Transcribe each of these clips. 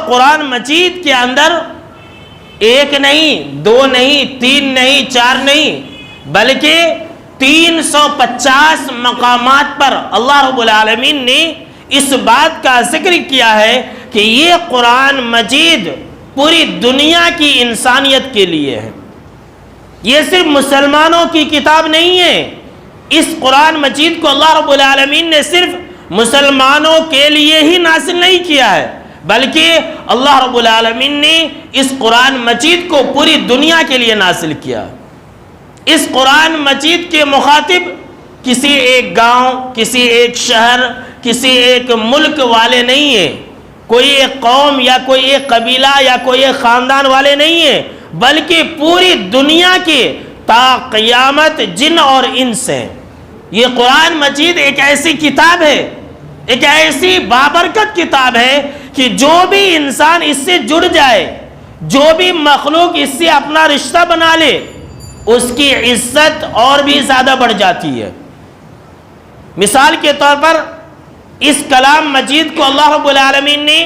قرآن مجید کے اندر ایک نہیں، دو نہیں، تین نہیں، چار نہیں، بلکہ 350 مقامات پر اللہ رب العالمین نے اس بات کا ذکر کیا ہے کہ یہ قرآن مجید پوری دنیا کی انسانیت کے لیے ہے۔ یہ صرف مسلمانوں کی کتاب نہیں ہے۔ اس قرآن مجید کو اللہ رب العالمین نے صرف مسلمانوں کے لیے ہی نازل نہیں کیا ہے، بلکہ اللہ رب العالمین نے اس قرآن مجید کو پوری دنیا کے لیے نازل کیا۔ اس قرآن مجید کے مخاطب کسی ایک گاؤں، کسی ایک شہر، کسی ایک ملک والے نہیں ہیں، کوئی ایک قوم یا کوئی ایک قبیلہ یا کوئی ایک خاندان والے نہیں ہیں، بلکہ پوری دنیا کے تا قیامت جن اور انس ہیں۔ یہ قرآن مجید ایک ایسی کتاب ہے، ایک ایسی بابرکت کتاب ہے کہ جو بھی انسان اس سے جڑ جائے، جو بھی مخلوق اس سے اپنا رشتہ بنا لے، اس کی عزت اور بھی زیادہ بڑھ جاتی ہے۔ مثال کے طور پر اس کلام مجید کو اللہ رب العالمین نے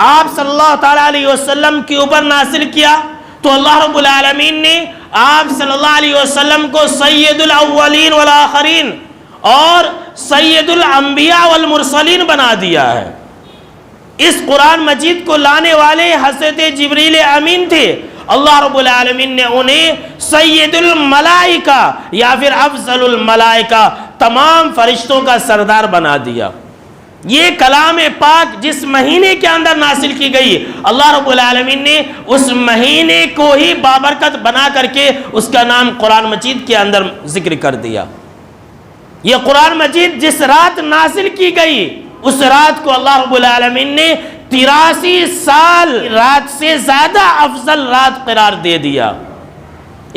آپ صلی اللہ تعالیٰ علیہ وسلم کے اوپر نازل کیا تو اللہ رب العالمین نے آپ صلی اللہ علیہ وسلم کو سید الاولین والآخرین اور سید الانبیاء والمرسلین بنا دیا ہے۔ اس قرآن مجید کو لانے والے حضرت جبریل امین تھے، اللہ رب العالمین نے انہیں سید الملائکہ یا پھر افضل الملائکہ، تمام فرشتوں کا سردار بنا دیا۔ یہ کلام پاک جس مہینے کے اندر نازل کی گئی، اللہ رب العالمین نے اس مہینے کو ہی بابرکت بنا کر کے اس کا نام قرآن مجید کے اندر ذکر کر دیا۔ یہ قرآن مجید جس رات نازل کی گئی، اس رات کو اللہ رب العالمین نے 83 سال رات سے زیادہ افضل رات قرار دے دیا۔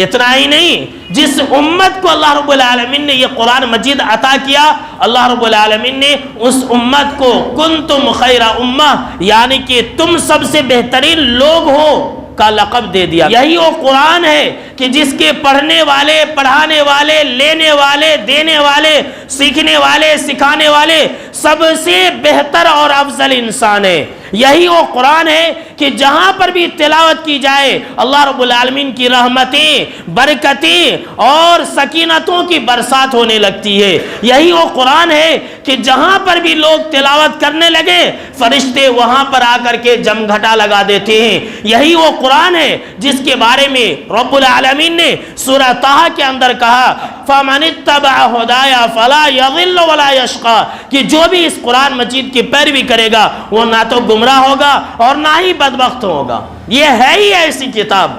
اتنا ہی نہیں، جس امت کو اللہ رب العالمین نے یہ قرآن مجید عطا کیا، اللہ رب العالمین نے اس امت کو کنتم خیر امہ، یعنی کہ تم سب سے بہترین لوگ ہو کا لقب دے دیا۔ یہی وہ قرآن ہے کہ جس کے پڑھنے والے، پڑھانے والے، لینے والے، دینے والے، سیکھنے والے، سکھانے والے سب سے بہتر اور افضل انسان ہے۔ یہی وہ قرآن ہے کہ جہاں پر بھی تلاوت کی جائے اللہ رب العالمین کی رحمتیں، برکتیں اور سکینتوں کی برسات ہونے لگتی ہے۔ یہی وہ قرآن ہے کہ جہاں پر بھی لوگ تلاوت کرنے لگے فرشتے وہاں پر آ کر کے جمگھٹا لگا دیتے ہیں۔ یہی وہ قرآن ہے جس کے بارے میں رب العالمین نے سورہ طٰہٰ کے اندر کہا فَمَنِ اتَّبَعَ هُدَايَ فَلَا يَضِلُّ وَلَا يَشْقَىٰ، کہ جو بھی اس قرآن مجید کی پیروی کرے گا وہ نہ تو گمراہ ہوگا اور نہ ہی بدبخت ہوگا۔ یہ ہے ہی ایسی کتاب